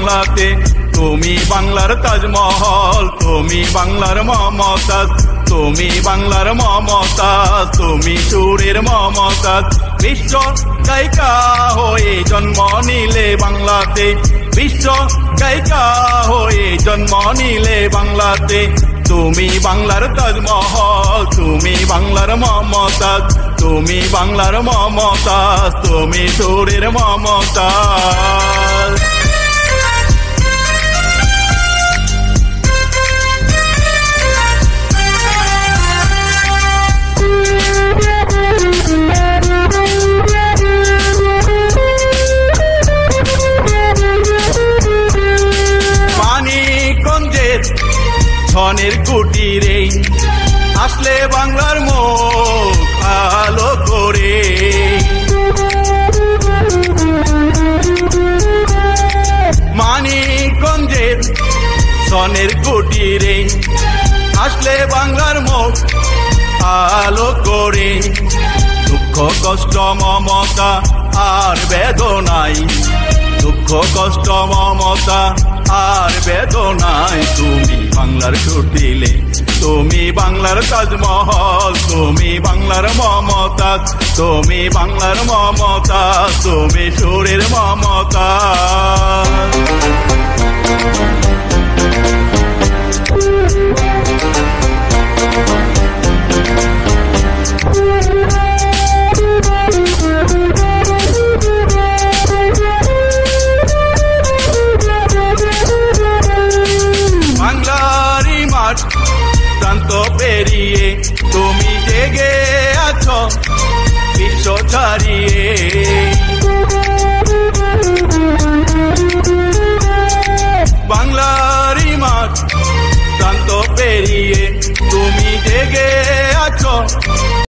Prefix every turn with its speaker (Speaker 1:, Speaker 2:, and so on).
Speaker 1: বাংলাতে। তুমি বাংলার তাজমহল, তুমি বাংলার মমতাজ, তুমি বাংলার মমতাজ, তুমি সুরের মমতাজ। বিশ্ব গায়িকা হয়ে জন্ম নিলে বাংলাতে, বিশ্ব গায়িকা হয়ে জন্ম নিলে বাংলাতে। তুমি বাংলার তাজমহল, তুমি বাংলার মমতাজ, তুমি বাংলার মমতাজ, তুমি সুরের মমতাজ। মানিকগঞ্জের ছনের কুটিরে আসলে বাংলার মুখ আলো করে। মানিকগঞ্জের ছনের কুটিরে আসলে বাংলার মুখ আলো করে। দুঃখ কষ্ট মমতা আর বেদনাই, দুঃখ কষ্ট মমতা আর বেদনাই। তুমি বাংলার সুর দিলে, তুমি বাংলার তাজমহল, তুমি বাংলার মমতাজ, তুমি বাংলার মমতাজ, তুমি সুরের মমতাজ। বাংলারই মাঠ প্রান্ত পেরিয়ে তুমি জেগে আছো বিশ্ব ছাড়িয়ে।